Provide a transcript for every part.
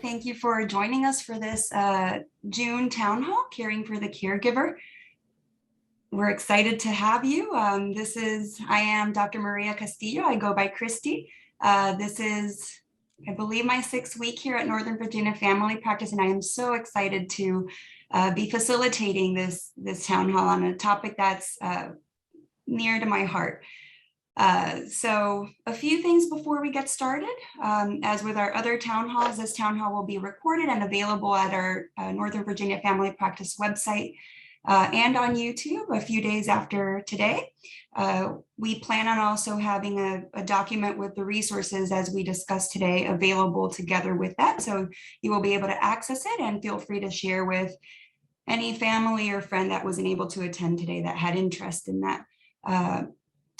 Thank you for joining us for this June Town Hall, Caring for the Caregiver. We're excited to have you. I am Dr. Maria Castillo. I go by Christy. This is, I believe, my 6th week here at Northern Virginia Family Practice, and I am so excited to be facilitating this town hall on a topic that's near to my heart. So a few things before we get started. As with our other town halls, this town hall will be recorded and available at our Northern Virginia Family Practice website and on YouTube a few days after today. We plan on also having a document with the resources as we discussed today available together with that. So you will be able to access it, and feel free to share with any family or friend that wasn't able to attend today that had interest in that.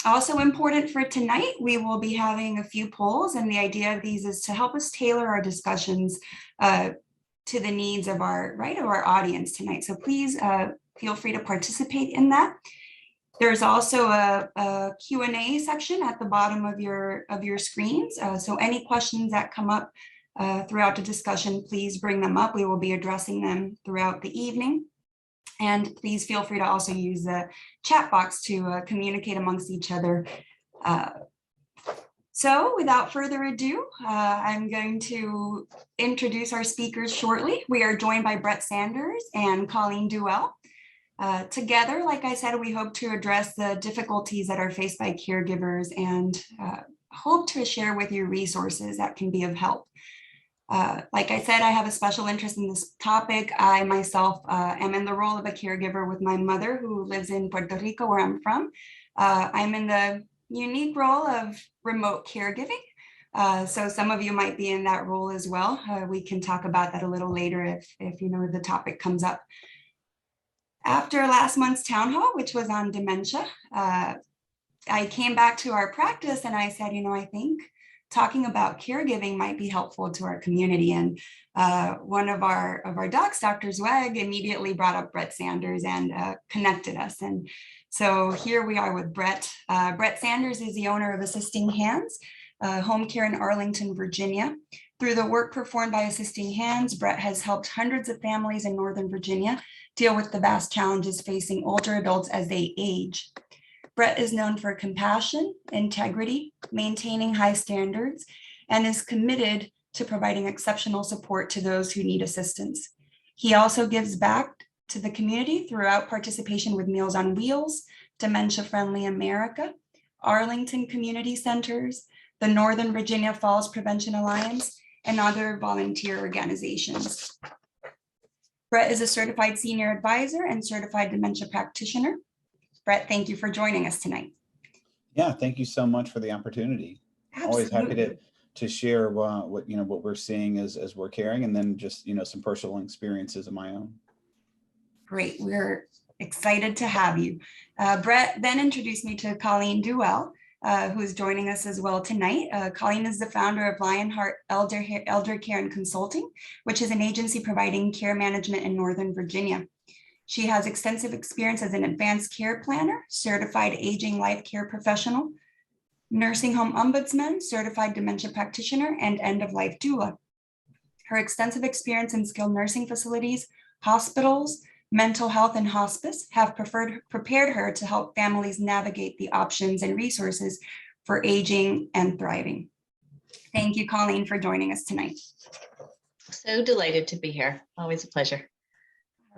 Also important for tonight, we will be having a few polls, and the idea of these is to help us tailor our discussions to the needs of our audience tonight. So please feel free to participate in that. There's also a Q&A section at the bottom of your screens. So any questions that come up throughout the discussion, please bring them up. We will be addressing them throughout the evening. And please feel free to also use the chat box to communicate amongst each other. So without further ado, I'm going to introduce our speakers shortly. We are joined by Brett Sanders and Colleen Duewel. Together, like I said, we hope to address the difficulties that are faced by caregivers and hope to share with you resources that can be of help. Like I said, I have a special interest in this topic. I myself am in the role of a caregiver with my mother, who lives in Puerto Rico, where I'm from. I'm in the unique role of remote caregiving. So some of you might be in that role as well. We can talk about that a little later if the topic comes up. After last month's town hall, which was on dementia, I came back to our practice and I said, I think talking about caregiving might be helpful to our community. And one of our docs, Dr. Zweig, immediately brought up Brett Sanders and connected us. And so here we are with Brett. Brett Sanders is the owner of Assisting Hands, home care in Arlington, Virginia. Through the work performed by Assisting Hands, Brett has helped hundreds of families in Northern Virginia deal with the vast challenges facing older adults as they age. Brett is known for compassion, integrity, maintaining high standards, and is committed to providing exceptional support to those who need assistance. He also gives back to the community throughout participation with Meals on Wheels, Dementia Friendly America, Arlington Community Centers, the Northern Virginia Falls Prevention Alliance, and other volunteer organizations. Brett is a certified senior advisor and certified dementia practitioner. Brett, thank you for joining us tonight. Yeah, thank you so much for the opportunity. Absolutely. Always happy to share what we're seeing as we're caring, and then just some personal experiences of my own. Great, we're excited to have you. Brett then introduced me to Colleen Duewel, who is joining us as well tonight. Colleen is the founder of Lionheart Elder Care and Consulting, which is an agency providing care management in Northern Virginia. She has extensive experience as an advanced care planner, certified aging life care professional, nursing home ombudsman, certified dementia practitioner, and end-of-life doula. Her extensive experience in skilled nursing facilities, hospitals, mental health, and hospice have prepared her to help families navigate the options and resources for aging and thriving. Thank you, Colleen, for joining us tonight. So delighted to be here. Always a pleasure.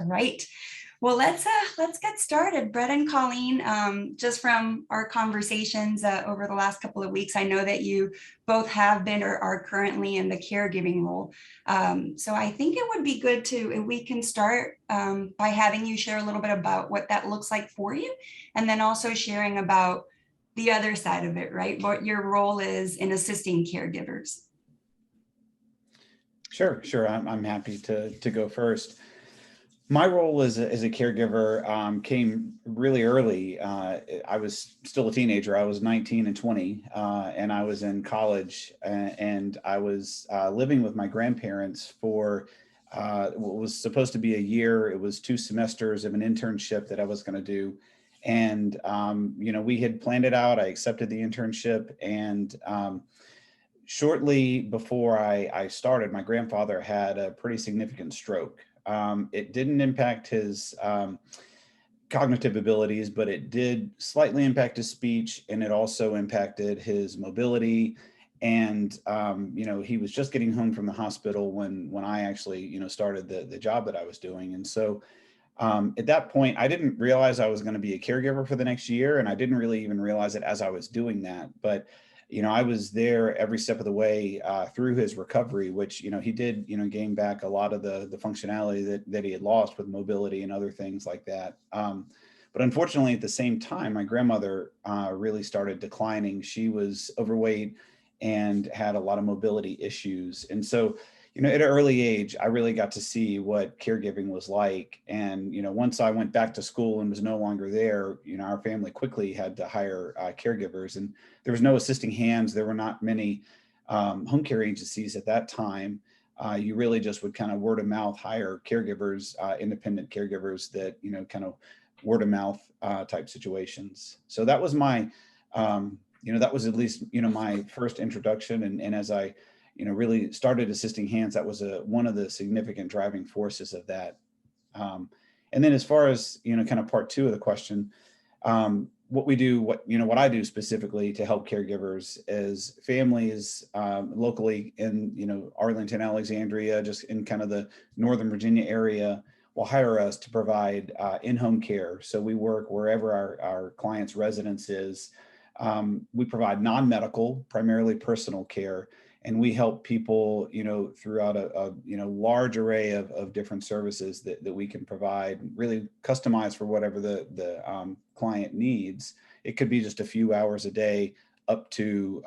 All right. Well, let's get started. Brett and Colleen, just from our conversations over the last couple of weeks, I know that you both have been or are currently in the caregiving role. So I think it would be good if we can start by having you share a little bit about what that looks like for you, and then also sharing about the other side of it, right? What your role is in assisting caregivers. Sure. I'm happy to go first. My role as a caregiver came really early. I was still a teenager. I was 19 and 20, and I was in college, and I was living with my grandparents for what was supposed to be a year. It was 2 semesters of an internship that I was going to do. And, we had planned it out. I accepted the internship, and shortly before I started, my grandfather had a pretty significant stroke. It didn't impact his cognitive abilities, but it did slightly impact his speech, and it also impacted his mobility. And he was just getting home from the hospital when I actually started the job that I was doing. And so at that point, I didn't realize I was going to be a caregiver for the next year, and I didn't really even realize it as I was doing that. But I was there every step of the way through his recovery, which he did gain back a lot of the functionality that he had lost with mobility and other things like that. But unfortunately, at the same time, my grandmother really started declining. She was overweight and had a lot of mobility issues, and so at an early age, I really got to see what caregiving was like. And, once I went back to school and was no longer there, our family quickly had to hire caregivers, and there was no assisting hands. There were not many home care agencies at that time. You really just would kind of word of mouth hire caregivers, independent caregivers that, kind of word of mouth type situations. So that was my, that was at least, my first introduction. And as I really started assisting hands, that was one of the significant driving forces of that. And then as far as, kind of part two of the question, what we do, what I do specifically to help caregivers is families locally in, Arlington, Alexandria, just in kind of the Northern Virginia area, will hire us to provide in-home care. So we work wherever our client's residence is. We provide non-medical, primarily personal care. And we help people, throughout a large array of different services that we can provide, really customized for whatever the client needs. It could be just a few hours a day up to,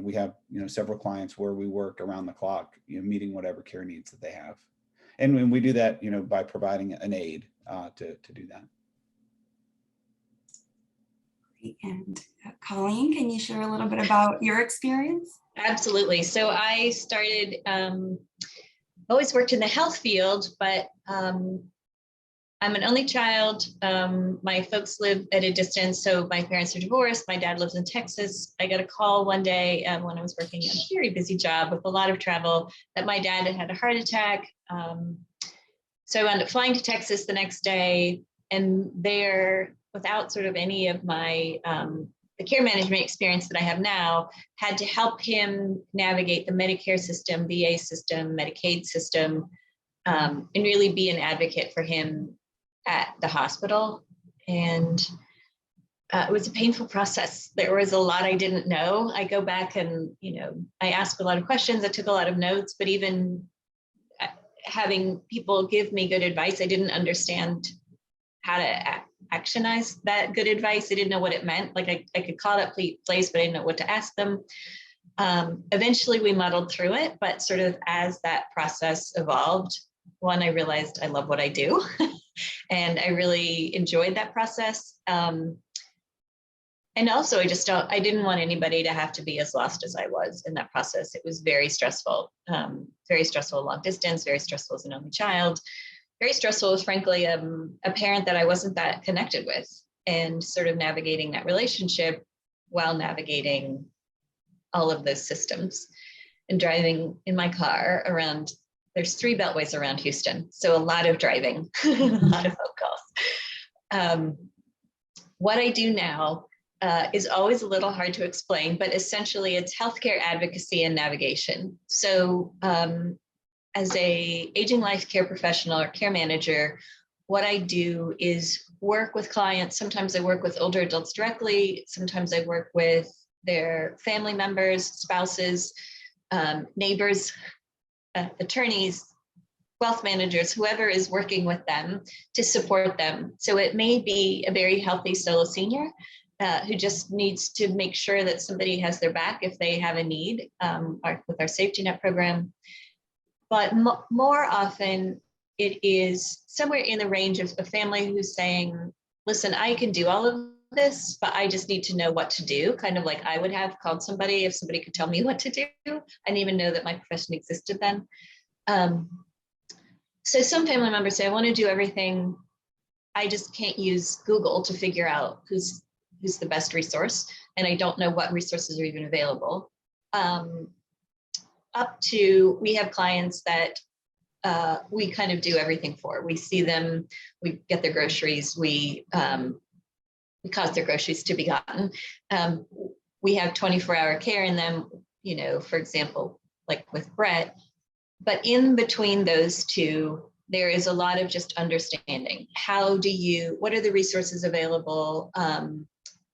we have, several clients where we work around the clock, meeting whatever care needs that they have. And when we do that, by providing an aid to do that. And Colleen, can you share a little bit about your experience? Absolutely. So I started, always worked in the health field, but I'm an only child. My folks live at a distance, so my parents are divorced. My dad lives in Texas. I got a call one day when I was working a very busy job with a lot of travel that my dad had had a heart attack. So I wound up flying to Texas the next day, and there, without sort of any of my the care management experience that I have now, had to help him navigate the Medicare system, VA system, Medicaid system, and really be an advocate for him at the hospital. And it was a painful process. There was a lot I didn't know. I go back and, I asked a lot of questions. I took a lot of notes, but even having people give me good advice, I didn't understand how to actionize that good advice. I didn't know what it meant. Like I could call that place, but I didn't know what to ask them. Eventually we muddled through it, but sort of as that process evolved, one, I realized I love what I do and I really enjoyed that process. And also I didn't want anybody to have to be as lost as I was in that process. It was very stressful long distance, very stressful as an only child. Very stressful was frankly a parent that I wasn't that connected with, and sort of navigating that relationship while navigating all of those systems and driving in my car around. There's 3 beltways around Houston, so a lot of driving, a lot of phone calls. What I do now is always a little hard to explain, but essentially it's healthcare advocacy and navigation. So as a aging life care professional or care manager, what I do is work with clients. Sometimes I work with older adults directly. Sometimes I work with their family members, spouses, neighbors, attorneys, wealth managers, whoever is working with them to support them. So it may be a very healthy solo senior who just needs to make sure that somebody has their back if they have a need with our safety net program. But more often, it is somewhere in the range of a family who's saying, listen, I can do all of this, but I just need to know what to do. Kind of like I would have called somebody if somebody could tell me what to do. I didn't even know that my profession existed then. So some family members say, I want to do everything. I just can't use Google to figure out who's the best resource. And I don't know what resources are even available. up to, we have clients that we kind of do everything for. We see them, we get their groceries, we cause their groceries to be gotten. We have 24-hour care in them, you know, for example, like with Brett. But in between those two, there is a lot of just understanding. What are the resources available?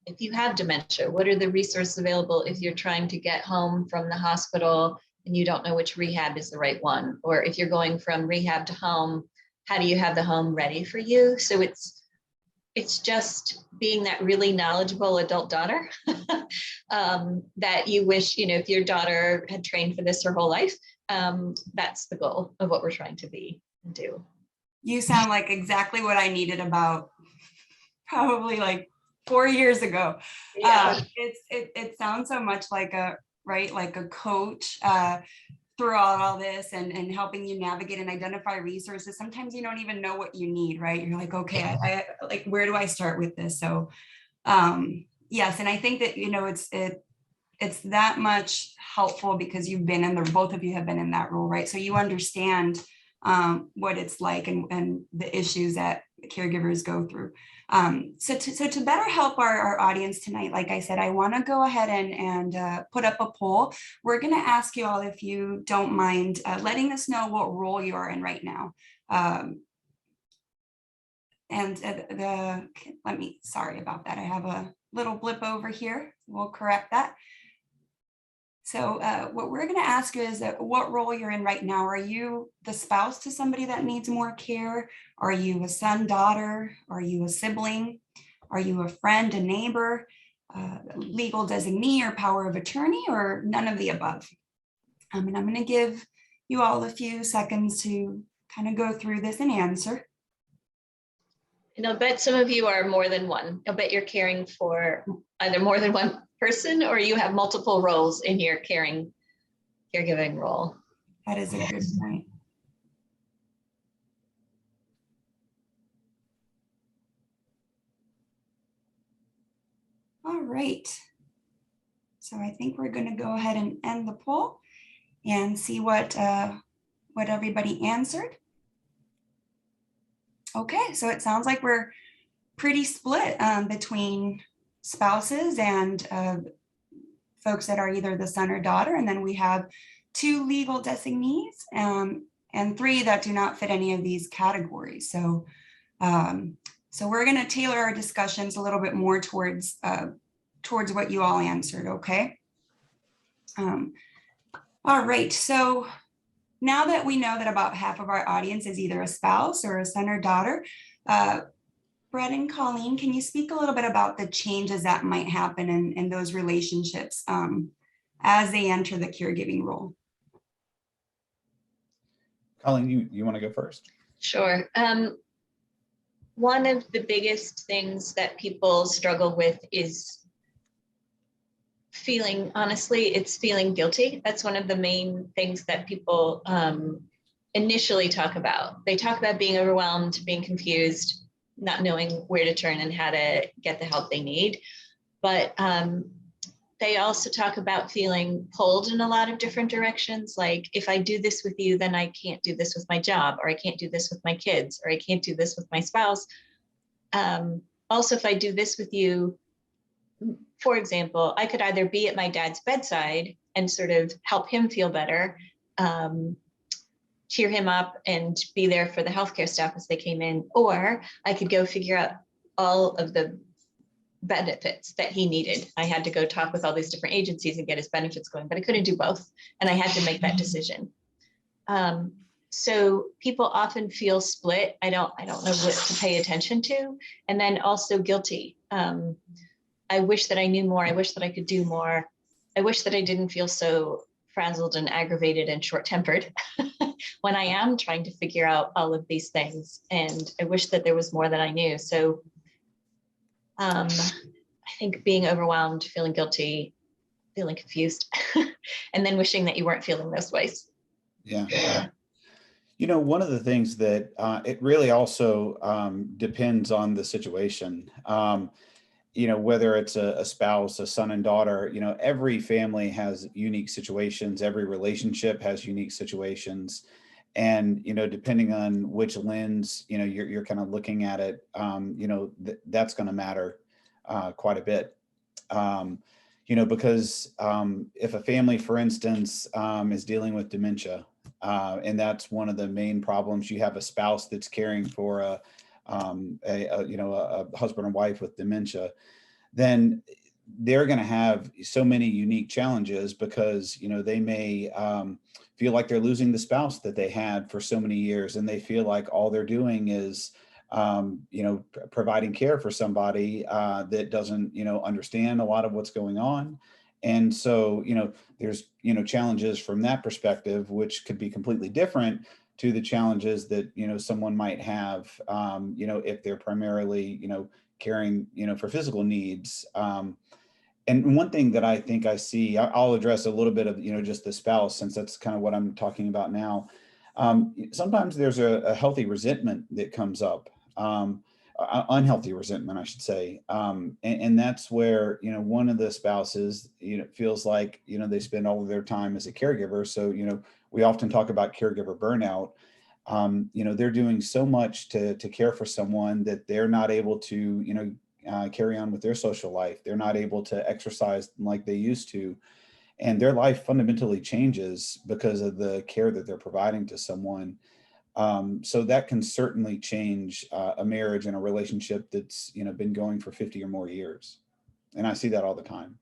If you have dementia, what are the resources available if you're trying to get home from the hospital and you don't know which rehab is the right one? Or if you're going from rehab to home, how do you have the home ready for you? So it's just being that really knowledgeable adult daughter that you wish, you know, if your daughter had trained for this her whole life, that's the goal of what we're trying to be and do. You sound like exactly what I needed about probably like 4 years ago. Yeah. It sounds so much like like a coach throughout all this and helping you navigate and identify resources. Sometimes you don't even know what you need, right? You're like, okay, I like, where do I start with this? So yes, and I think that, you know, it's that much helpful because you've been both of you have been in that role, right? So you understand what it's like and the issues that caregivers go through. So to better help our audience tonight, like I said, I want to go ahead and put up a poll. We're going to ask you all, if you don't mind, letting us know what role you are in right now. Sorry about that. I have a little blip over here. We'll correct that. So what we're going to ask you is what role you're in right now. Are you the spouse to somebody that needs more care? Are you a son, daughter? Are you a sibling? Are you a friend, a neighbor, legal designee or power of attorney, or none of the above? And I'm going to give you all a few seconds to kind of go through this and answer. And I'll bet some of you are more than one. I'll bet you're caring for either more than one person or you have multiple roles in your caregiving role. That is a good point. All right. So I think we're going to go ahead and end the poll and see what everybody answered. Okay, so it sounds like we're pretty split between spouses and folks that are either the son or daughter, and then we have 2 legal designees and 3 that do not fit any of these categories. So so we're going to tailor our discussions a little bit more towards what you all answered. Okay. All right. So now that we know that about half of our audience is either a spouse or a son or daughter, Brett and Colleen, can you speak a little bit about the changes that might happen in those relationships as they enter the caregiving role? Colleen, you want to go first? Sure. One of the biggest things that people struggle with is feeling, honestly, it's feeling guilty. That's one of the main things that people initially talk about. They talk about being overwhelmed, being confused, not knowing where to turn and how to get the help they need. But they also talk about feeling pulled in a lot of different directions. Like, if I do this with you, then I can't do this with my job, or I can't do this with my kids, or I can't do this with my spouse. Also, if I do this with you, for example, I could either be at my dad's bedside and sort of help him feel better, cheer him up and be there for the healthcare staff as they came in, or I could go figure out all of the benefits that he needed. I had to go talk with all these different agencies and get his benefits going, but I couldn't do both. And I had to make that decision. So people often feel split. I don't know what to pay attention to. And then also guilty. I wish that I knew more. I wish that I could do more. I wish that I didn't feel so frazzled and aggravated and short-tempered when I am trying to figure out all of these things. And I wish that there was more that I knew. So I think being overwhelmed, feeling guilty, feeling confused, and then wishing that you weren't feeling those ways. Yeah. You know, one of the things that it really also depends on the situation. whether it's a spouse, a son and daughter, every family has unique situations. Every relationship has unique situations. And, depending on which lens, you're kind of looking at it, that's going to matter quite a bit. Because if a family, for instance, is dealing with dementia, and that's one of the main problems, you have a spouse that's caring for a husband and wife with dementia, then they're going to have so many unique challenges because, they may feel like they're losing the spouse that they had for so many years, and they feel like all they're doing is providing care for somebody that doesn't, understand a lot of what's going on. And so, there's, challenges from that perspective, which could be completely different to the challenges that, someone might have, if they're primarily, caring, for physical needs. And one thing that I think I see, I'll address a little bit of, just the spouse, since that's kind of what I'm talking about now. Sometimes there's a healthy resentment that comes up, unhealthy resentment, I should say. And that's where, one of the spouses, feels like, they spend all of their time as a caregiver. So, we often talk about caregiver burnout. They're doing so much to care for someone that they're not able to, carry on with their social life. They're not able to exercise like they used to. And their life fundamentally changes because of the care that they're providing to someone. So that can certainly change a marriage and a relationship that's, been going for 50 or more years. And I see that all the time.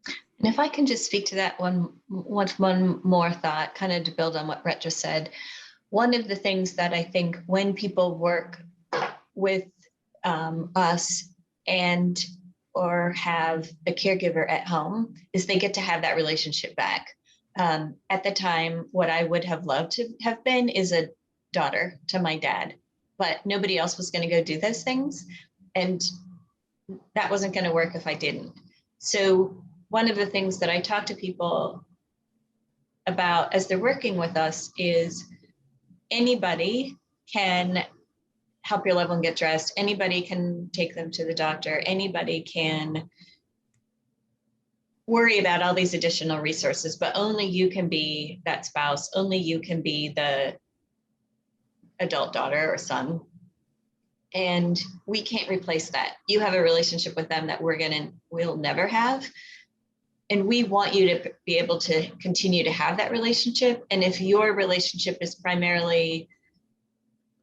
And if I can just speak to that one more thought, kind of to build on what Brett just said. One of the things that I think when people work with us or have a caregiver at home is they get to have that relationship back. At the time, what I would have loved to have been is a daughter to my dad, but nobody else was going to go do those things. And that wasn't going to work if I didn't. So one of the things that I talk to people about as they're working with us is anybody can help your loved one get dressed. Anybody can take them to the doctor. Anybody can worry about all these additional resources, but only you can be that spouse. Only you can be the adult daughter or son. And we can't replace that. You have a relationship with them that we'll never have. And we want you to be able to continue to have that relationship. And if your relationship is primarily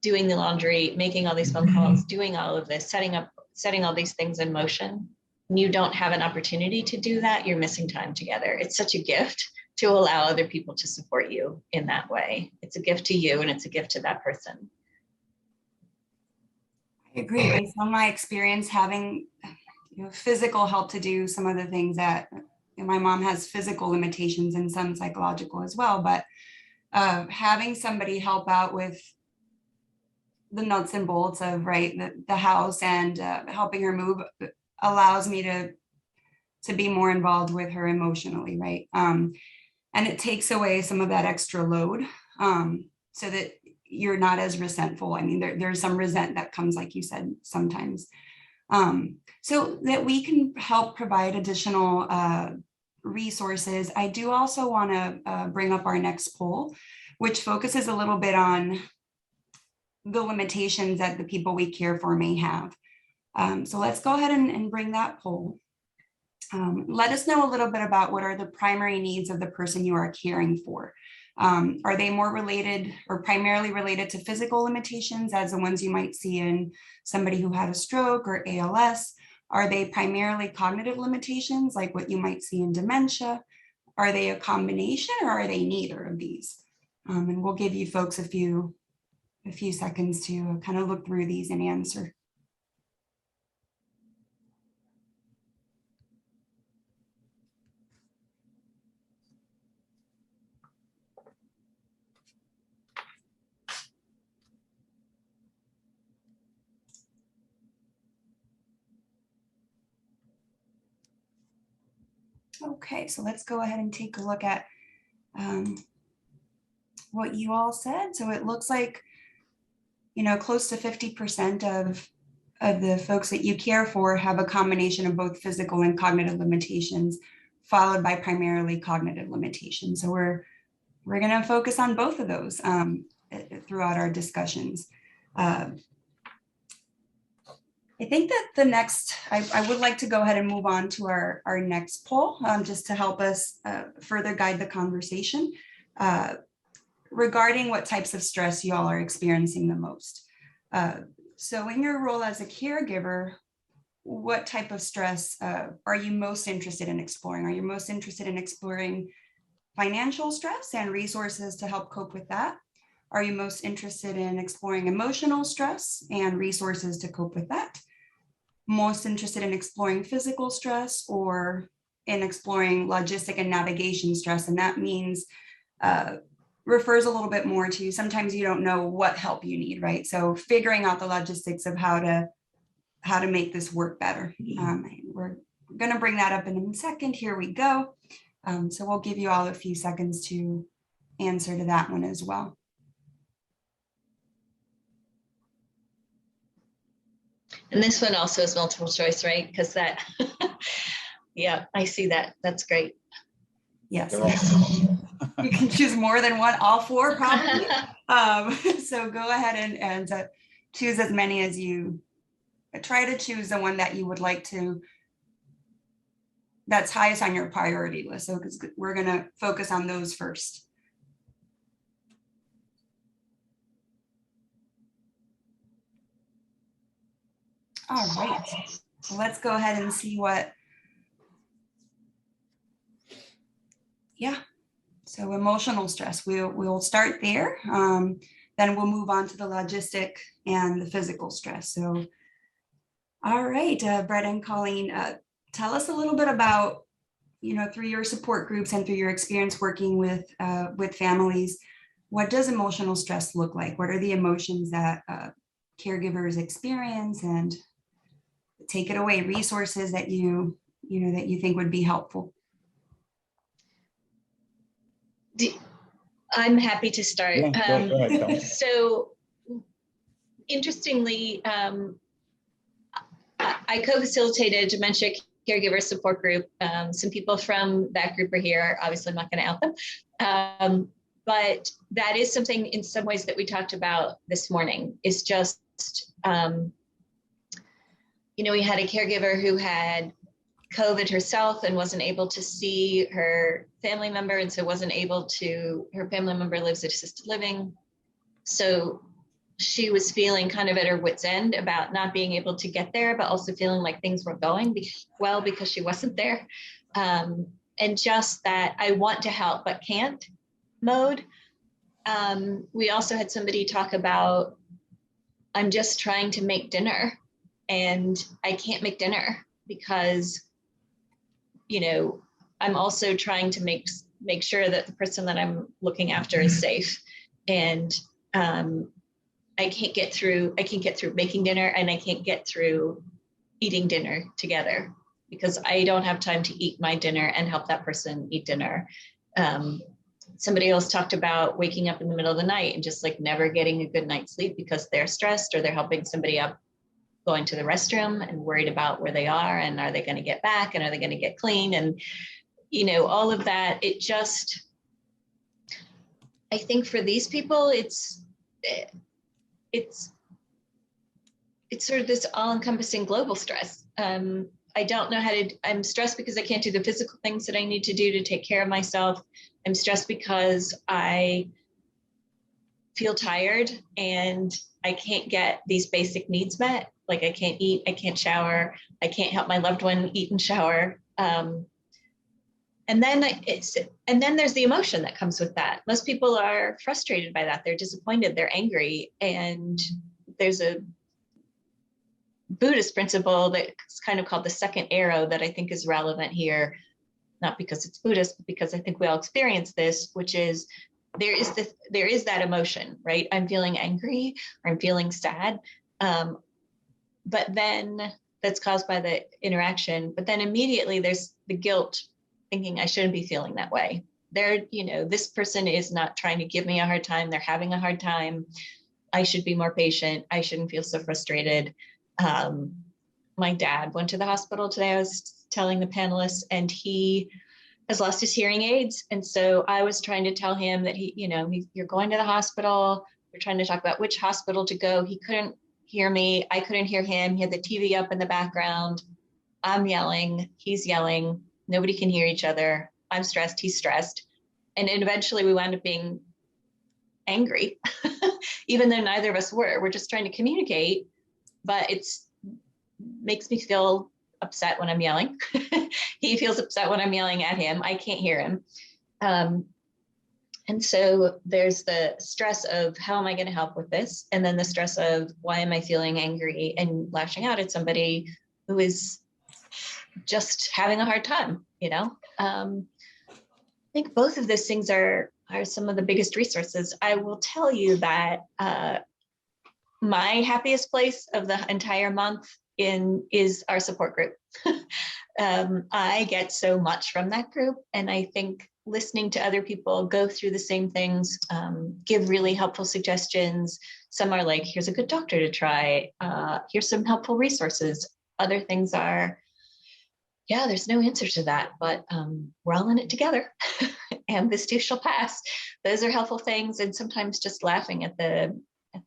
doing the laundry, making all these phone calls, doing all of this, setting all these things in motion, and you don't have an opportunity to do that, you're missing time together. It's such a gift to allow other people to support you in that way. It's a gift to you and it's a gift to that person. I agree. Based on my experience having physical help to do some of the things that my mom has physical limitations and some psychological as well, but having somebody help out with the nuts and bolts of the house and helping her move allows me to be more involved with her emotionally, right? And it takes away some of that extra load so that you're not as resentful. I mean, there's some resent that comes, like you said, sometimes. So that we can help provide additional resources. I do also want to bring up our next poll, which focuses a little bit on the limitations that the people we care for may have. So let's go ahead and bring that poll. Let us know a little bit about what are the primary needs of the person you are caring for. Are they more related or primarily related to physical limitations as the ones you might see in somebody who had a stroke or ALS? Are they primarily cognitive limitations like what you might see in dementia? Are they a combination or are they neither of these? And we'll give you folks a few seconds to kind of look through these and answer. Okay, so let's go ahead and take a look at what you all said. So it looks like, close to 50% of the folks that you care for have a combination of both physical and cognitive limitations, followed by primarily cognitive limitations. So we're going to focus on both of those throughout our discussions. I think that the next, I would like to go ahead and move on to our next poll, just to help us further guide the conversation regarding what types of stress y'all are experiencing the most. So in your role as a caregiver, what type of stress are you most interested in exploring? Are you most interested in exploring financial stress and resources to help cope with that? Are you most interested in exploring emotional stress and resources to cope with that? Most interested in exploring physical stress or in exploring logistic and navigation stress? And that means refers a little bit more to sometimes you don't know what help you need, right? So figuring out the logistics of how to make this work better. We're going to bring that up in a second. Here we go. So we'll give you all a few seconds to answer to that one as well. And this one also is multiple choice, right? Because that, yeah, I see that. That's great. Yes. You can choose more than one, all four probably. So go ahead and choose as many as you, try to choose the one that you would like to, that's highest on your priority list. So because we're going to focus on those first. All right, so let's go ahead and see what, yeah. So emotional stress, we'll start there. Then we'll move on to the logistic and the physical stress. So, all right, Brett and Colleen, tell us a little bit about, through your support groups and through your experience working with families, what does emotional stress look like? What are the emotions that caregivers experience? And take it away, resources that you think would be helpful. I'm happy to start. Yeah, go ahead, so interestingly, I co-facilitated dementia caregiver support group. Some people from that group are here. Obviously, I'm not going to out them. But that is something in some ways that we talked about this morning, is just, we had a caregiver who had COVID herself and wasn't able to see her family member. And so her family member lives at assisted living. So she was feeling kind of at her wit's end about not being able to get there, but also feeling like things weren't going well because she wasn't there. And just that I want to help, but can't mode. We also had somebody talk about, I'm just trying to make dinner and I can't make dinner because, I'm also trying to make sure that the person that I'm looking after is safe. And I can't get through making dinner, and I can't get through eating dinner together because I don't have time to eat my dinner and help that person eat dinner. Somebody else talked about waking up in the middle of the night and just like never getting a good night's sleep because they're stressed or they're helping somebody up going to the restroom and worried about where they are and are they going to get back and are they going to get clean and all of that. It just, I think for these people, it's sort of this all-encompassing global stress. I don't know I'm stressed because I can't do the physical things that I need to do to take care of myself. I'm stressed because I feel tired and I can't get these basic needs met. Like I can't eat, I can't shower, I can't help my loved one eat and shower. And then there's the emotion that comes with that. Most people are frustrated by that. They're disappointed, they're angry. And there's a Buddhist principle that's kind of called the second arrow that I think is relevant here, not because it's Buddhist, but because I think we all experience this, which is there is that emotion, right? I'm feeling angry or I'm feeling sad. But then that's caused by the interaction. But then immediately there's the guilt, thinking I shouldn't be feeling that way. This person is not trying to give me a hard time. They're having a hard time. I should be more patient. I shouldn't feel so frustrated. My dad went to the hospital today. I was telling the panelists, and he has lost his hearing aids. And so I was trying to tell him that you're going to the hospital. We're trying to talk about which hospital to go. He couldn't hear me. I couldn't hear him. He had the TV up in the background. I'm yelling. He's yelling. Nobody can hear each other. I'm stressed. He's stressed. And eventually we wound up being angry, even though neither of us were. We're just trying to communicate, but makes me feel upset when I'm yelling. He feels upset when I'm yelling at him. I can't hear him. And so there's the stress of how am I going to help with this? And then the stress of why am I feeling angry and lashing out at somebody who is just having a hard time, I think both of those things are some of the biggest resources. I will tell you that my happiest place of the entire month is our support group. I get so much from that group, and I think listening to other people go through the same things, give really helpful suggestions. Some are like, here's a good doctor to try. Here's some helpful resources. Other things are, yeah, there's no answer to that, but we're all in it together and this too shall pass. Those are helpful things. And sometimes just laughing at the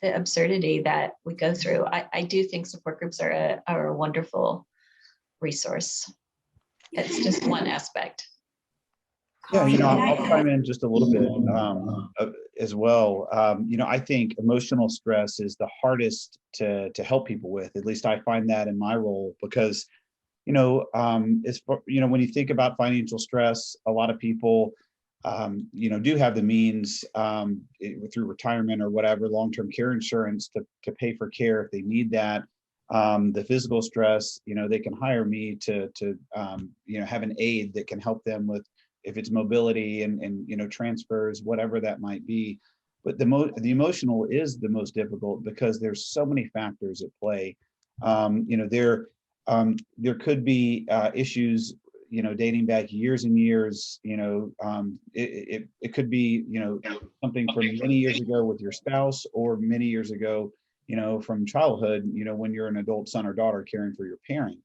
absurdity that we go through. I do think support groups are a wonderful resource. It's just one aspect. Yeah, I'll chime in just a little bit as well. I think emotional stress is the hardest to help people with. At least I find that in my role, because when you think about financial stress, a lot of people do have the means through retirement or whatever, long-term care insurance to pay for care if they need that. The physical stress, they can hire me to have an aide that can help them with, if it's mobility and transfers, whatever that might be. But the emotional is the most difficult because there's so many factors at play. There could be issues, dating back years and years. It could be, something from many years ago with your spouse, or many years ago, from childhood, when you're an adult son or daughter caring for your parent.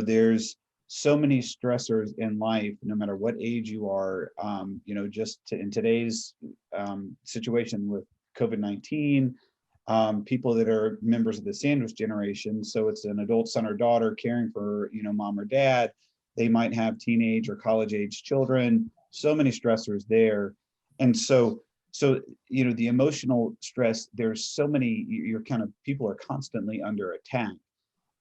There's so many stressors in life, no matter what age you are, in today's situation with COVID-19, people that are members of the sandwich generation. So it's an adult son or daughter caring for, mom or dad. They might have teenage or college age children, so many stressors there. And so, the emotional stress, there's so many, people are constantly under attack.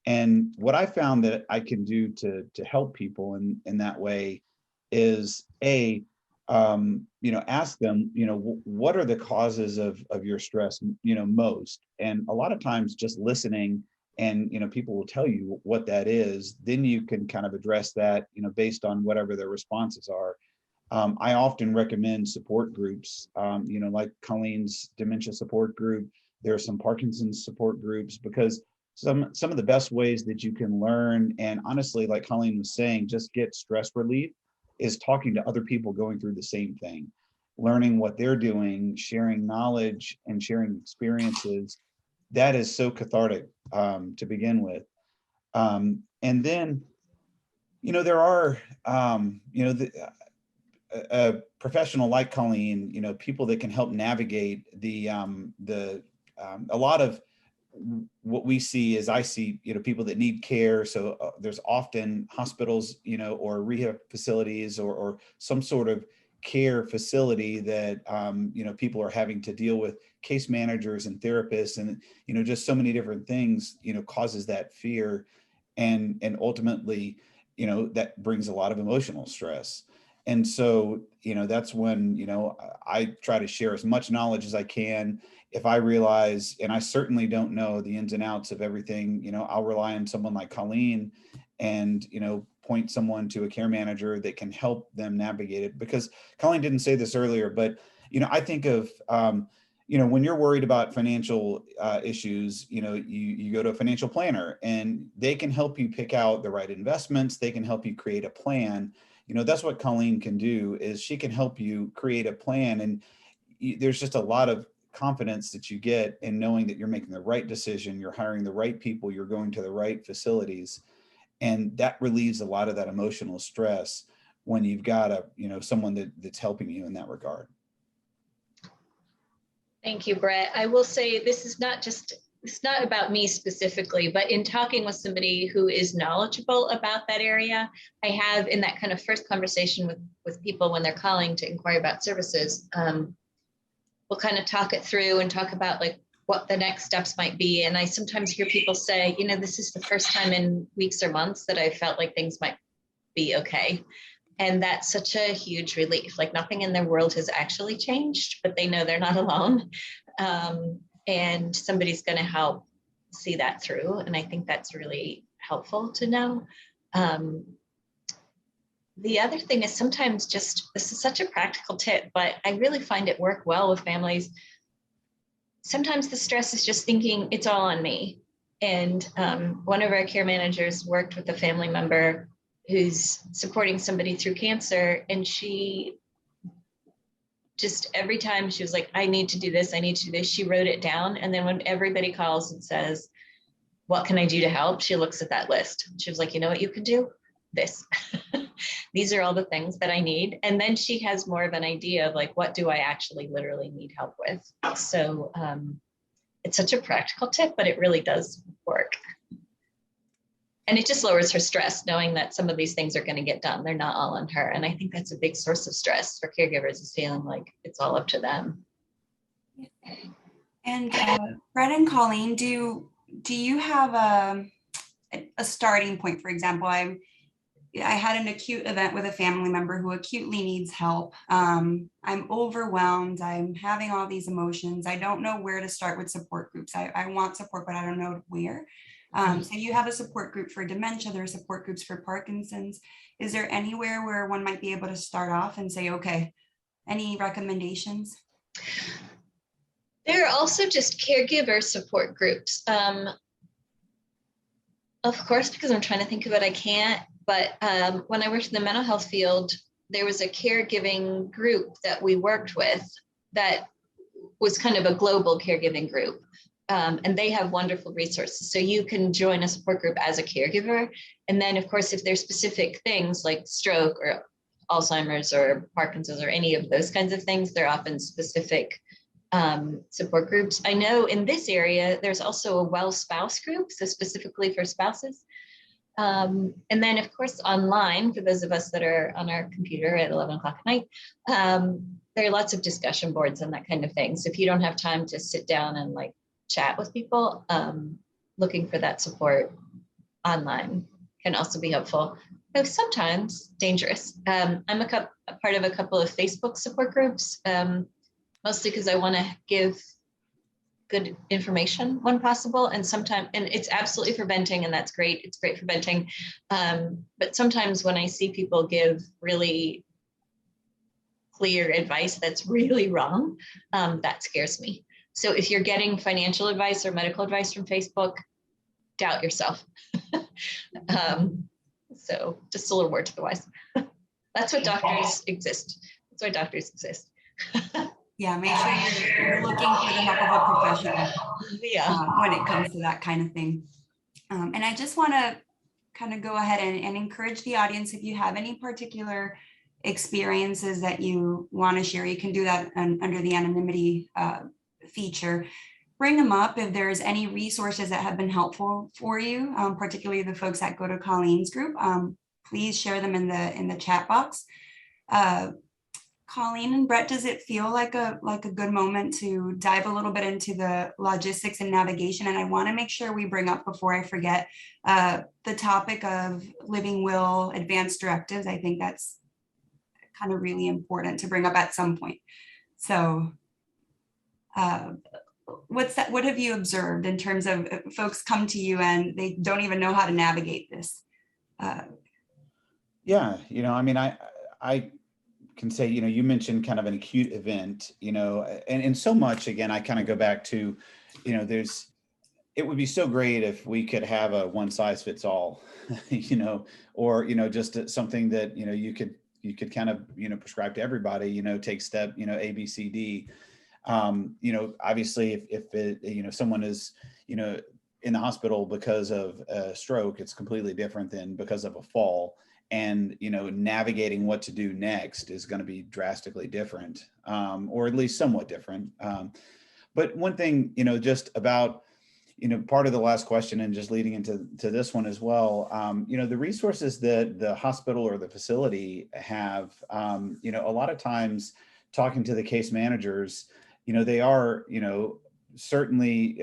And what I found that I can do to help people in that way is ask them, what are the causes of your stress, most? And a lot of times just listening and, people will tell you what that is, then you can kind of address that, based on whatever their responses are. I often recommend support groups, like Colleen's dementia support group. There are some Parkinson's support groups, because some of the best ways that you can learn, and honestly, like Colleen was saying, just get stress relief, is talking to other people going through the same thing, learning what they're doing, sharing knowledge and sharing experiences. That is so cathartic to begin with. And then, there are, a professional like Colleen, people that can help navigate a lot of what we see is, I see, people that need care. So there's often hospitals, or rehab facilities, or some sort of care facility that, people are having to deal with, case managers and therapists, and, just so many different things, causes that fear. And ultimately, that brings a lot of emotional stress. And so, that's when, I try to share as much knowledge as I can. If I realize, and I certainly don't know the ins and outs of everything, I'll rely on someone like Colleen and, point someone to a care manager that can help them navigate it. Because Colleen didn't say this earlier, but, I think of, when you're worried about financial issues, you go to a financial planner, and they can help you pick out the right investments. They can help you create a plan. That's what Colleen can do, is she can help you create a plan. And there's just a lot of confidence that you get in knowing that you're making the right decision, you're hiring the right people, you're going to the right facilities. And that relieves a lot of that emotional stress when you've got someone that's helping you in that regard. Thank you, Brett. I will say this is it's not about me specifically, but in talking with somebody who is knowledgeable about that area, I have in that kind of first conversation with people when they're calling to inquire about services, we'll kind of talk it through and talk about like what the next steps might be. And I sometimes hear people say, this is the first time in weeks or months that I felt like things might be okay. And that's such a huge relief. Like nothing in their world has actually changed, but they know they're not alone. And somebody's going to help see that through. And I think that's really helpful to know. The other thing is sometimes this is such a practical tip, but I really find it work well with families. Sometimes the stress is just thinking it's all on me. And one of our care managers worked with a family member who's supporting somebody through cancer. And she just every time she was like, I need to do this, she wrote it down. And then when everybody calls and says, what can I do to help? She looks at that list. She was like, you know what you can do? This. These are all the things that I need. And then she has more of an idea of like, what do I actually literally need help with? So it's such a practical tip, but it really does work. And it just lowers her stress, knowing that some of these things are going to get done. They're not all on her. And I think that's a big source of stress for caregivers, is feeling like it's all up to them. And Brett and Colleen, do you have a starting point? For example, I had an acute event with a family member who acutely needs help. I'm overwhelmed. I'm having all these emotions. I don't know where to start with support groups. I want support, but I don't know where. So you have a support group for dementia. There are support groups for Parkinson's. Is there anywhere where one might be able to start off and say, okay, any recommendations? There are also just caregiver support groups. Of course, because I'm trying to think of it, I can't. But when I worked in the mental health field, there was a caregiving group that we worked with that was kind of a global caregiving group. And they have wonderful resources. So you can join a support group as a caregiver. And then, of course, if there's specific things like stroke or Alzheimer's or Parkinson's or any of those kinds of things, they're often specific support groups. I know in this area, there's also a well spouse group, so specifically for spouses. And then, of course, online, for those of us that are on our computer at 11 o'clock at night, there are lots of discussion boards and that kind of thing. So if you don't have time to sit down and like chat with people, looking for that support online can also be helpful, though sometimes dangerous. I'm a part of a couple of Facebook support groups, mostly because I want to give good information when possible. And sometimes, and it's absolutely for venting, and that's great. It's great for venting. But sometimes when I see people give really clear advice that's really wrong, that scares me. So if you're getting financial advice or medical advice from Facebook, doubt yourself. So just a little word to the wise. That's what doctors exist. That's why doctors exist. Yeah, make sure you're looking for the help of a professional when it comes to that kind of thing. And I just want to kind of go ahead and encourage the audience, if you have any particular experiences that you want to share, you can do that under the anonymity feature. Bring them up. If there's any resources that have been helpful for you, particularly the folks that go to Colleen's group, please share them in the chat box. Colleen and Brett, does it feel like a good moment to dive a little bit into the logistics and navigation? And I want to make sure we bring up, before I forget, the topic of living will, advanced directives. I think that's kind of really important to bring up at some point. So what have you observed in terms of folks come to you and they don't even know how to navigate this? Yeah, I mean, I can say, you mentioned kind of an acute event, and so much, again, I kind of go back to, it would be so great if we could have a one size fits all, or, just something that, you could kind of, prescribe to everybody, take step, A, B, C, D. Obviously if someone is, in the hospital because of a stroke, it's completely different than because of a fall. And, navigating what to do next is going to be drastically different, or at least somewhat different. But one thing, just about, part of the last question and just leading into this one as well, the resources that the hospital or the facility have, a lot of times talking to the case managers, they are, certainly,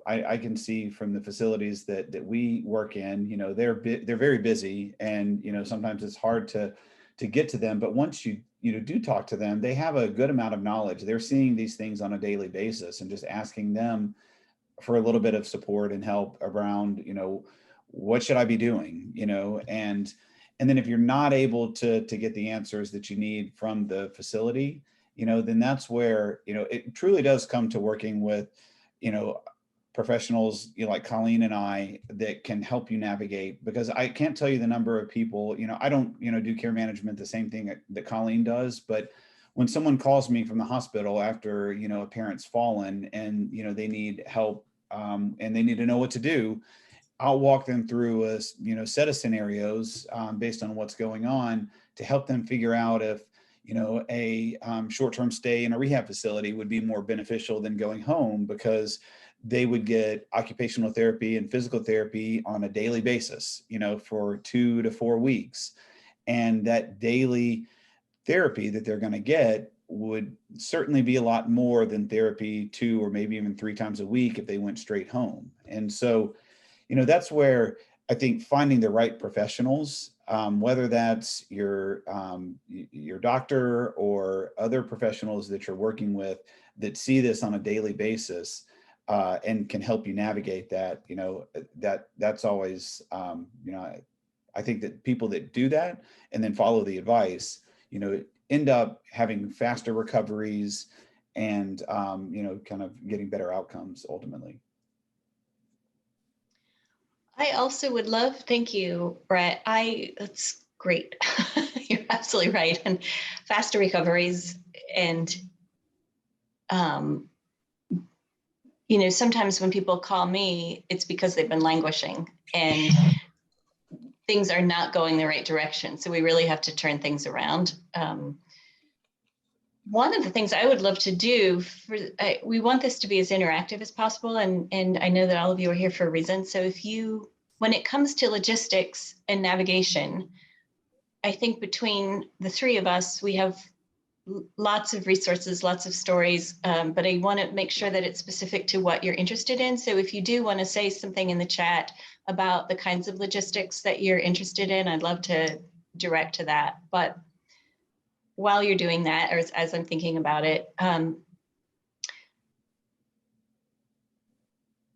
I can see from the facilities that we work in, they're very busy, and sometimes it's hard to get to them. But once you do talk to them, they have a good amount of knowledge. They're seeing these things on a daily basis, and just asking them for a little bit of support and help around, what should I be doing, and then if you're not able to get the answers that you need from the facility, then that's where, it truly does come to working with, professionals, like Colleen and I, that can help you navigate. Because I can't tell you the number of people, I don't, do care management the same thing that Colleen does, but when someone calls me from the hospital after, a parent's fallen and, they need help, and they need to know what to do, I'll walk them through a, set of scenarios based on what's going on to help them figure out if, a short-term stay in a rehab facility would be more beneficial than going home, because they would get occupational therapy and physical therapy on a daily basis, for 2 to 4 weeks. And that daily therapy that they're going to get would certainly be a lot more than therapy 2 or maybe even 3 times a week if they went straight home. And so, that's where I think finding the right professionals, whether that's your doctor or other professionals that you're working with that see this on a daily basis, and can help you navigate that, that's always, I think that people that do that and then follow the advice, end up having faster recoveries and, kind of getting better outcomes ultimately. I also would love, thank you, Brett. That's great. You're absolutely right. And faster recoveries, and, sometimes when people call me, it's because they've been languishing and things are not going the right direction. So we really have to turn things around. One of the things I would love to do, we want this to be as interactive as possible. And I know that all of you are here for a reason. So when it comes to logistics and navigation, I think between the 3 of us, we have lots of resources, lots of stories, but I want to make sure that it's specific to what you're interested in. So if you do want to say something in the chat about the kinds of logistics that you're interested in, I'd love to direct to that. But while you're doing that, or as I'm thinking about it,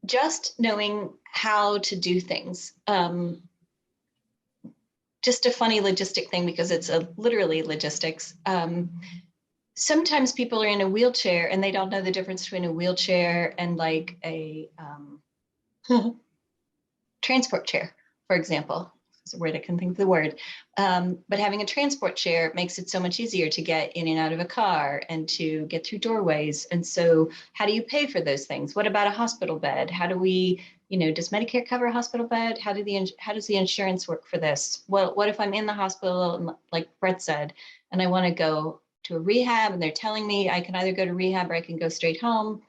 just knowing how to do things. Just a funny logistic thing, because it's literally logistics. Sometimes people are in a wheelchair and they don't know the difference between a wheelchair and like a transport chair, for example. It's a word I can think of the word. But having a transport chair makes it so much easier to get in and out of a car and to get through doorways. And so how do you pay for those things? What about a hospital bed? How do we, does Medicare cover a hospital bed? How does the insurance work for this? Well, what if I'm in the hospital, like Brett said, and I want to go to a rehab and they're telling me I can either go to rehab or I can go straight home?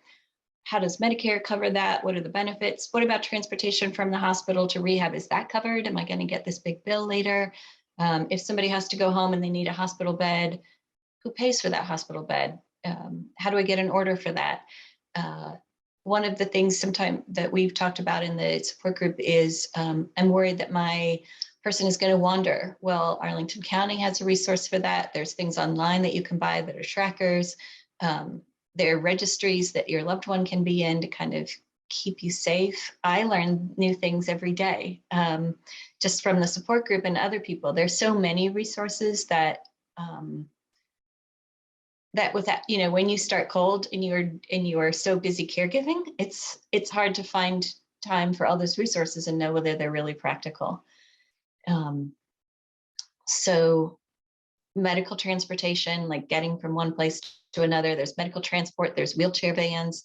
How does Medicare cover that? What are the benefits? What about transportation from the hospital to rehab? Is that covered? Am I going to get this big bill later? If somebody has to go home and they need a hospital bed, who pays for that hospital bed? How do I get an order for that? One of the things sometimes that we've talked about in the support group is I'm worried that my person is going to wander. Well, Arlington County has a resource for that. There's things online that you can buy that are trackers. There are registries that your loved one can be in to kind of keep you safe. I learn new things every day, just from the support group and other people. There's so many resources that with that, when you start cold and you are so busy caregiving, it's hard to find time for all those resources and know whether they're really practical. So medical transportation, like getting from one place to another. There's medical transport, there's wheelchair vans,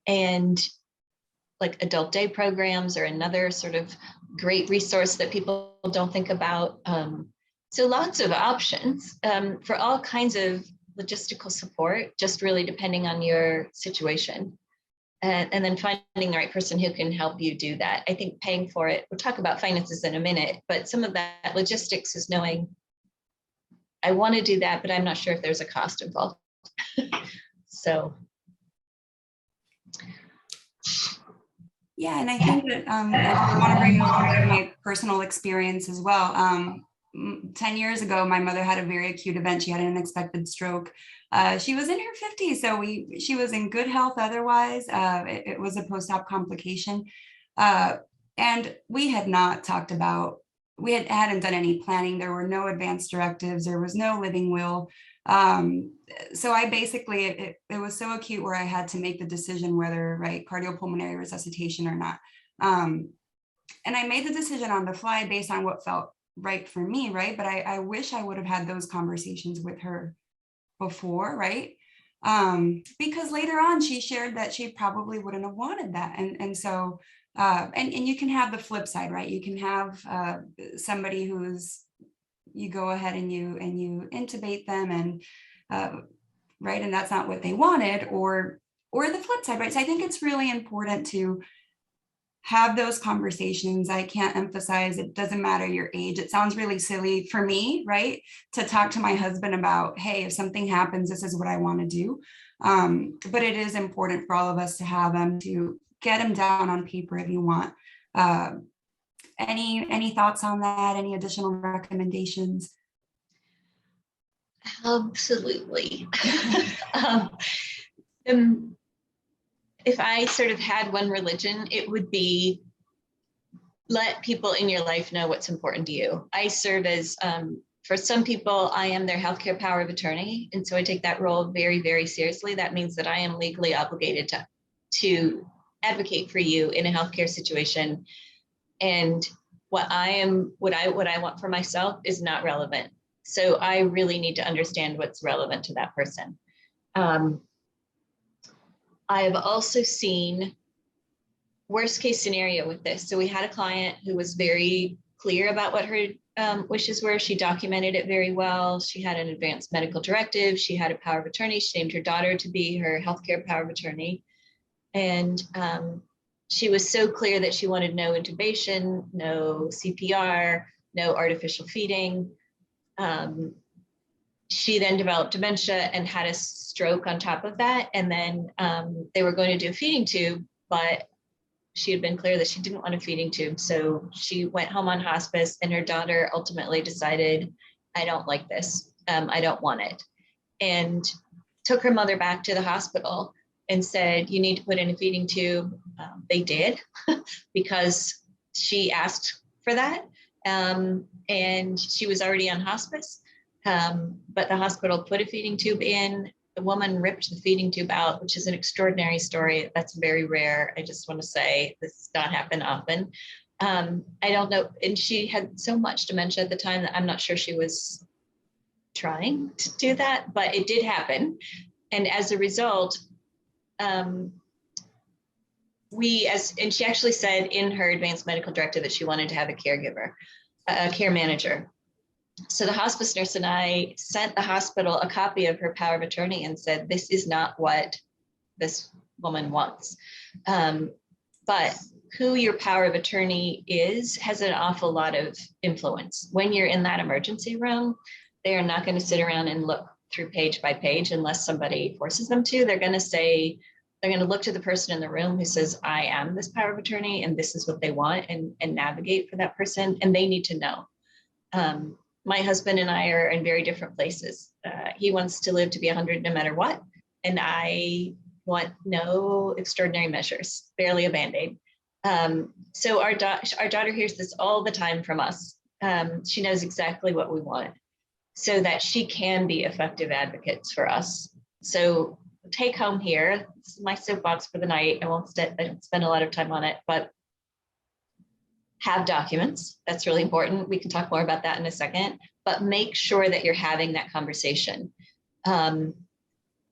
and like adult day programs are another sort of great resource that people don't think about. So lots of options for all kinds of logistical support, just really depending on your situation. And then finding the right person who can help you do that. I think paying for it, we'll talk about finances in a minute, but some of that logistics is knowing, I want to do that, but I'm not sure if there's a cost involved. So. Yeah, and I think that I want to bring a little bit of my personal experience as well. 10 years ago, my mother had a very acute event. She had an unexpected stroke. She was in her 50s, so she was in good health otherwise. It was a post-op complication. And we had not talked about, hadn't done any planning. There were no advance directives. There was no living will. So I basically, it was so acute where I had to make the decision whether, right, cardiopulmonary resuscitation or not. And I made the decision on the fly based on what felt right for me, right? But I wish I would have had those conversations with her before, right? Because later on she shared that she probably wouldn't have wanted that. And so, and you can have the flip side, right? You can have somebody you go ahead and you intubate them and right, and that's not what they wanted, or the flip side, right? So I think it's really important to have those conversations. I can't emphasize, it doesn't matter your age. It sounds really silly for me, right, to talk to my husband about, hey, if something happens, this is what I want to do. But it is important for all of us to have them, to get them down on paper if you want. Any thoughts on that? Any additional recommendations? Absolutely. If I sort of had one religion, it would be let people in your life know what's important to you. I serve as, for some people, I am their healthcare power of attorney. And so I take that role very, very seriously. That means that I am legally obligated to advocate for you in a healthcare situation. And what I want for myself is not relevant. So I really need to understand what's relevant to that person. I have also seen worst case scenario with this. So we had a client who was very clear about what her wishes were. She documented it very well. She had an advanced medical directive. She had a power of attorney. She named her daughter to be her healthcare power of attorney. And she was so clear that she wanted no intubation, no CPR, no artificial feeding. She then developed dementia and had a stroke on top of that. And then they were going to do a feeding tube, but she had been clear that she didn't want a feeding tube. So she went home on hospice, and her daughter ultimately decided, I don't like this. I don't want it. And took her mother back to the hospital and said, you need to put in a feeding tube. They did because she asked for that. And she was already on hospice. But the hospital put a feeding tube in. The woman ripped the feeding tube out, which is an extraordinary story. That's very rare. I just want to say this does not happen often. I don't know. And she had so much dementia at the time that I'm not sure she was trying to do that, but it did happen. And as a result, and she actually said in her advanced medical directive that she wanted to have a caregiver, a care manager. So the hospice nurse and I sent the hospital a copy of her power of attorney and said, this is not what this woman wants. But who your power of attorney is has an awful lot of influence. When you're in that emergency room, they are not going to sit around and look through page by page unless somebody forces them to. They're going to look to the person in the room who says, I am this power of attorney and this is what they want, and navigate for that person. And they need to know. My husband and I are in very different places. He wants to live to be 100 no matter what. And I want no extraordinary measures, barely a Band-Aid. So our daughter hears this all the time from us. She knows exactly what we want so that she can be effective advocates for us. So take home here, this is my soapbox for the night. I don't spend a lot of time on it, but have documents. That's really important. We can talk more about that in a second, but make sure that you're having that conversation.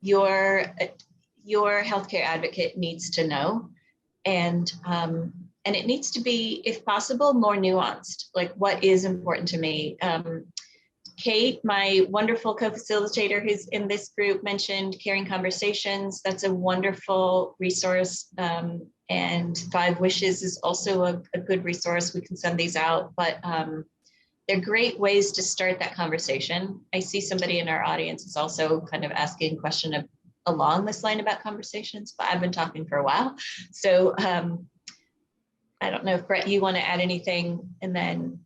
your healthcare advocate needs to know, and it needs to be, if possible, more nuanced. Like, what is important to me? Kate, my wonderful co-facilitator who's in this group, mentioned Caring Conversations. That's a wonderful resource. And 5 Wishes is also a good resource. We can send these out, but they're great ways to start that conversation. I see somebody in our audience is also kind of asking a question along this line about conversations, but I've been talking for a while. So I don't know if Brett, you want to add anything, and then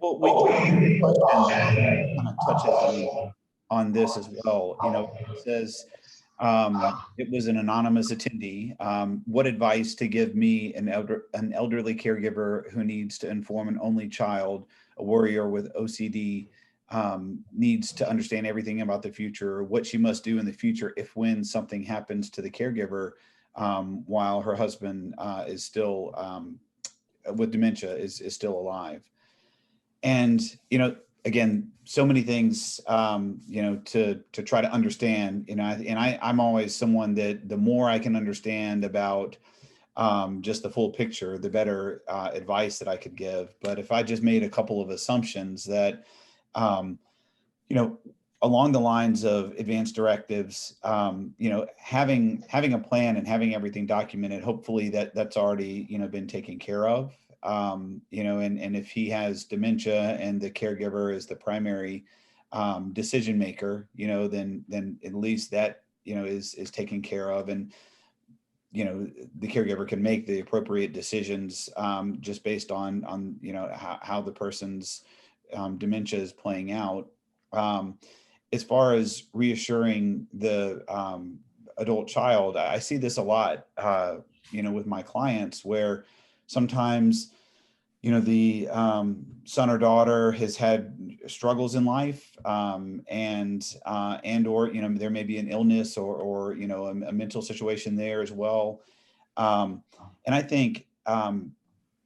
well, we kind of touches on this as well. You know, it says it was an anonymous attendee. What advice to give me, an elderly caregiver who needs to inform an only child, a warrior with OCD, needs to understand everything about the future, what she must do in the future if when something happens to the caregiver while her husband is still with dementia is still alive. And, you know, again, so many things, you know, to try to understand, you know, and I'm always someone that the more I can understand about just the full picture, the better advice that I could give. But if I just made a couple of assumptions that, you know, along the lines of advanced directives, you know, having a plan and having everything documented, hopefully that's already, you know, been taken care of. You know, and if he has dementia and the caregiver is the primary decision maker, you know, then at least that, you know, is taken care of, and you know, the caregiver can make the appropriate decisions just based on you know how the person's dementia is playing out. As far as reassuring the adult child, I see this a lot, you know, with my clients, where sometimes, you know, the son or daughter has had struggles in life, and or, you know, there may be an illness or you know, a mental situation there as well. And I think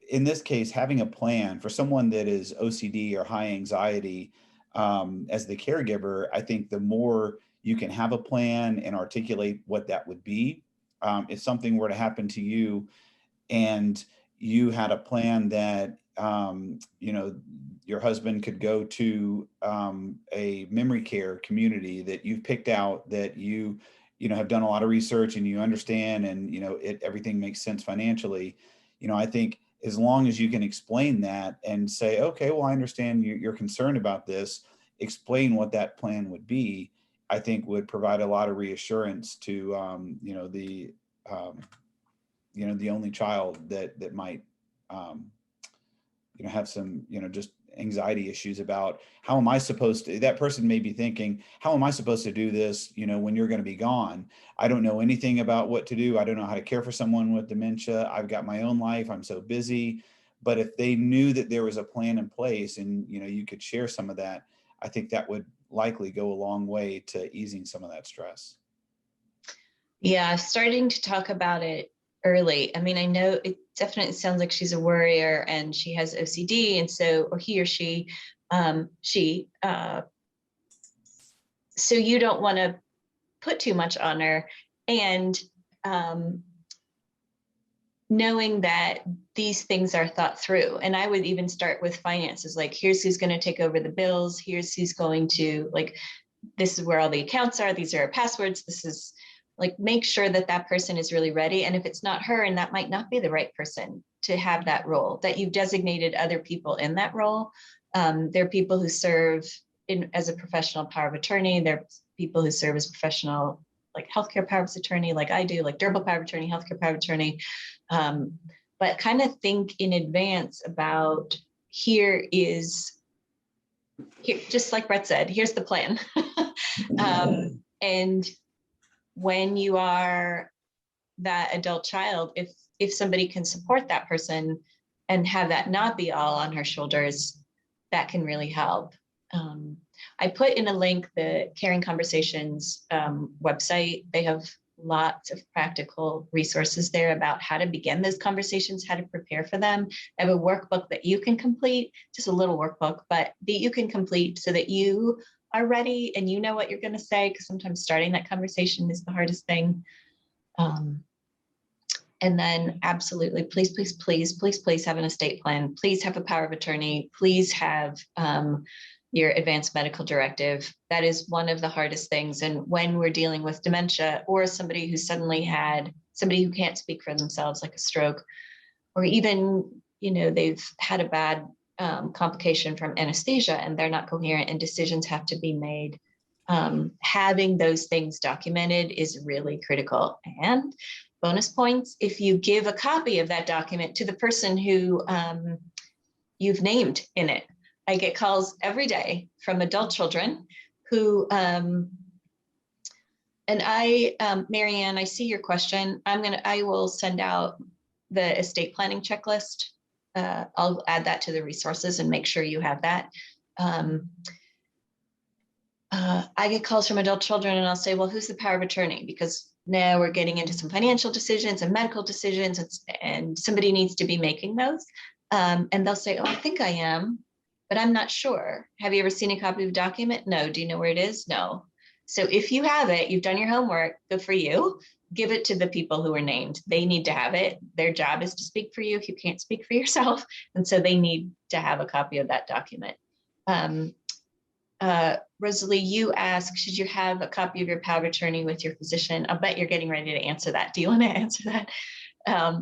in this case, having a plan for someone that is OCD or high anxiety, as the caregiver, I think the more you can have a plan and articulate what that would be, if something were to happen to you and you had a plan that, you know, your husband could go to a memory care community that you've picked out, that you know, have done a lot of research and you understand, and, you know, everything makes sense financially. You know, I think as long as you can explain that and say, okay, well, I understand you're concerned about this, explain what that plan would be, I think would provide a lot of reassurance to, you know, the only child that might, you know, have some, you know, just anxiety issues about how am I supposed to, that person may be thinking, how am I supposed to do this, you know, when you're going to be gone? I don't know anything about what to do. I don't know how to care for someone with dementia. I've got my own life. I'm so busy. But if they knew that there was a plan in place and, you know, you could share some of that, I think that would likely go a long way to easing some of that stress. Yeah, starting to talk about it early. I mean, I know it definitely sounds like she's a worrier and she has OCD, and so, or he or she, so you don't want to put too much on her, and knowing that these things are thought through. And I would even start with finances, like, here's who's going to take over the bills, here's who's going to, like, this is where all the accounts are, these are our passwords, this is, like, make sure that that person is really ready. And if it's not her, and that might not be the right person to have that role, that you've designated other people in that role. There are people who serve as a professional power of attorney. There are people who serve as professional, like, healthcare power of attorney, like I do, like durable power of attorney, healthcare power of attorney. But kind of think in advance about, here, just like Brett said, here's the plan. And when you are that adult child, if somebody can support that person and have that not be all on her shoulders, that can really help. I put in a link the Caring Conversations website. They have lots of practical resources there about how to begin those conversations, how to prepare for them. I have a workbook that you can complete, just a little workbook, but that you can complete so that you are ready and you know what you're going to say, because sometimes starting that conversation is the hardest thing. And then absolutely, please, please, please, please, please have an estate plan. Please have a power of attorney. Please have your advanced medical directive. That is one of the hardest things. And when we're dealing with dementia or somebody who suddenly had somebody who can't speak for themselves, like a stroke, or even, you know, they've had a bad complication from anesthesia and they're not coherent and decisions have to be made. Having those things documented is really critical. And bonus points if you give a copy of that document to the person who you've named in it. I get calls every day from adult children who, and Marianne, I see your question. I will send out the estate planning checklist. I'll add that to the resources and make sure you have that. I get calls from adult children and I'll say, well, who's the power of attorney? Because now we're getting into some financial decisions and medical decisions, and somebody needs to be making those. And they'll say, oh, I think I am, but I'm not sure. Have you ever seen a copy of a document? No. Do you know where it is? No. So if you have it, you've done your homework, good for you. Give it to the people who are named. They need to have it. Their job is to speak for you if you can't speak for yourself. And so they need to have a copy of that document. Rosalie, you asked, should you have a copy of your power of attorney with your physician? I'll bet you're getting ready to answer that. Do you want to answer that? Yeah,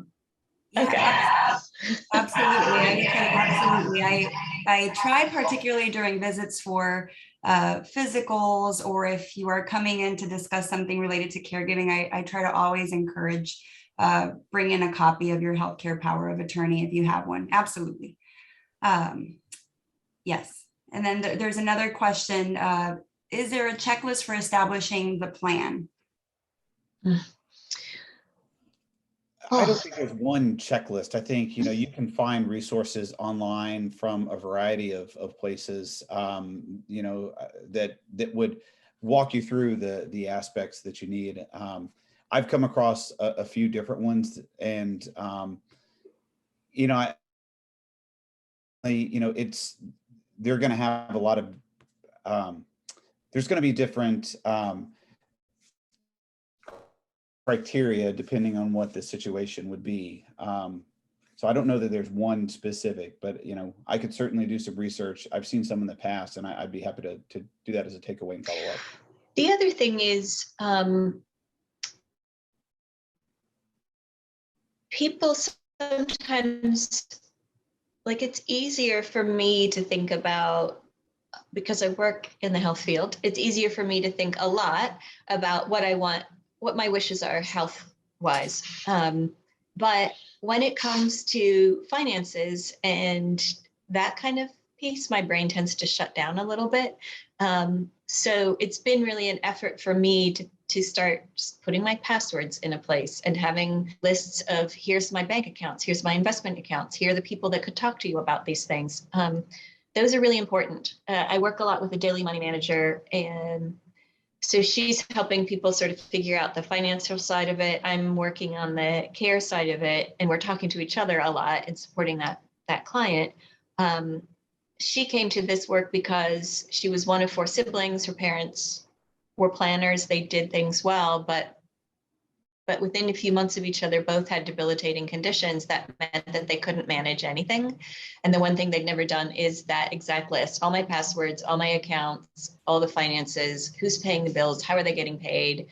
Okay. Absolutely. Absolutely. I try, particularly during visits for physicals, or if you are coming in to discuss something related to caregiving, I try to always encourage bring in a copy of your healthcare power of attorney if you have one. Absolutely. Yes. And then there's another question. Is there a checklist for establishing the plan? I don't think there's one checklist. I think, you know, you can find resources online from a variety of places, you know, that would walk you through the aspects that you need. I've come across a few different ones, and, you know, they're going to have a lot of, there's going to be different criteria depending on what the situation would be. So I don't know that there's one specific, but, you know, I could certainly do some research. I've seen some in the past, and I'd be happy to do that as a takeaway and follow up. The other thing is, people sometimes, like, it's easier for me to think about, because I work in the health field, it's easier for me to think a lot about what I want, what my wishes are health-wise. But when it comes to finances and that kind of piece, my brain tends to shut down a little bit. So it's been really an effort for me to start just putting my passwords in a place and having lists of, here's my bank accounts, here's my investment accounts, here are the people that could talk to you about these things. Those are really important. I work a lot with a daily money manager, and so she's helping people sort of figure out the financial side of it. I'm working on the care side of it, and we're talking to each other a lot and supporting that client. She came to this work because she was one of 4 siblings. Her parents were planners. They did things well, but within a few months of each other, both had debilitating conditions that meant that they couldn't manage anything. And the one thing they'd never done is that exact list: all my passwords, all my accounts, all the finances, who's paying the bills, how are they getting paid?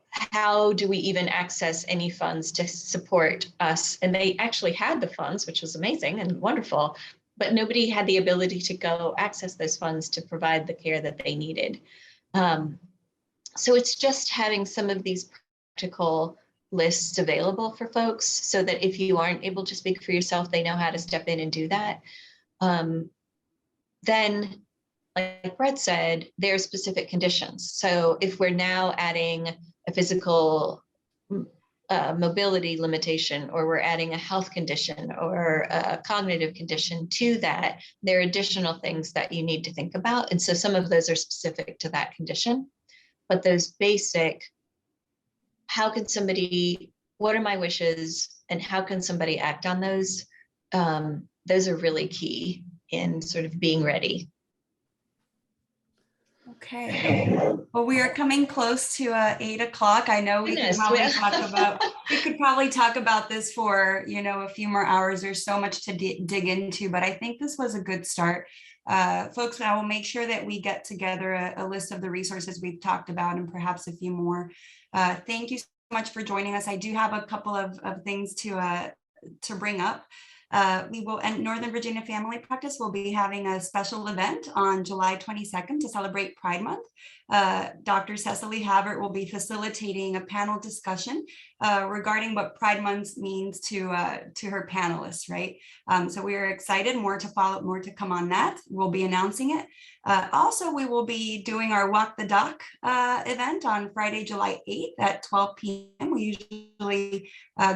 How do we even access any funds to support us? And they actually had the funds, which was amazing and wonderful, but nobody had the ability to go access those funds to provide the care that they needed. So it's just having some of these practical lists available for folks so that if you aren't able to speak for yourself, they know how to step in and do that. Then, like Brett said, there are specific conditions. So if we're now adding a physical mobility limitation, or we're adding a health condition or a cognitive condition to that, there are additional things that you need to think about. And so some of those are specific to that condition. But those basic, how can somebody, what are my wishes, and how can somebody act on those? Those are really key in sort of being ready. Okay. Well, we are coming close to 8 o'clock. I know we could Goodness, probably talk about this for, a few more hours. There's so much to dig into, but I think this was a good start. Folks, I will make sure that we get together a list of the resources we've talked about and perhaps a few more. Thank you so much for joining us. I do have a couple of things to bring up. We will, and Northern Virginia Family Practice will be having a special event on July 22nd to celebrate Pride Month. Dr. Cecily Havert will be facilitating a panel discussion regarding what Pride Month means to her panelists, right? So we are excited, more to follow, more to come on that. We'll be announcing it. Also, we will be doing our Walk the Dock event on Friday, July 8th at 12 p.m. We usually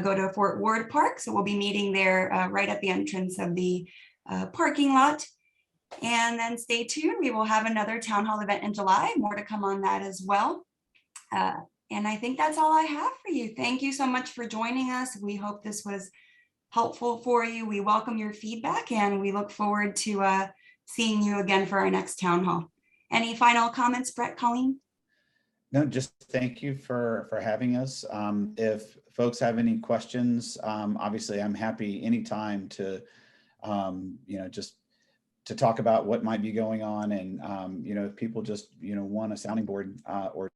go to Fort Ward Park, so we'll be meeting there right at the entrance of the parking lot. And then stay tuned. We will have another town hall event in July. More to come on that as well. And I think that's all I have for you. Thank you so much for joining us. We hope this was helpful for you. We welcome your feedback and we look forward to seeing you again for our next town hall. Any final comments, Brett, Colleen? No, just thank you for having us. If folks have any questions, obviously I'm happy anytime to, just to talk about what might be going on. And, if people just, want a sounding board or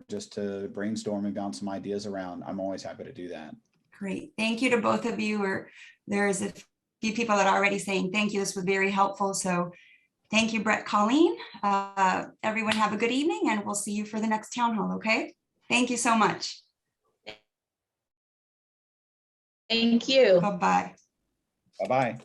just to brainstorm and bounce some ideas around, I'm always happy to do that. Great. Thank you to both of you. There's a few people that are already saying thank you. This was very helpful. So thank you, Brett, Colleen. Everyone have a good evening and we'll see you for the next town hall, okay? Thank you so much. Thank you. Bye-bye. Bye-bye.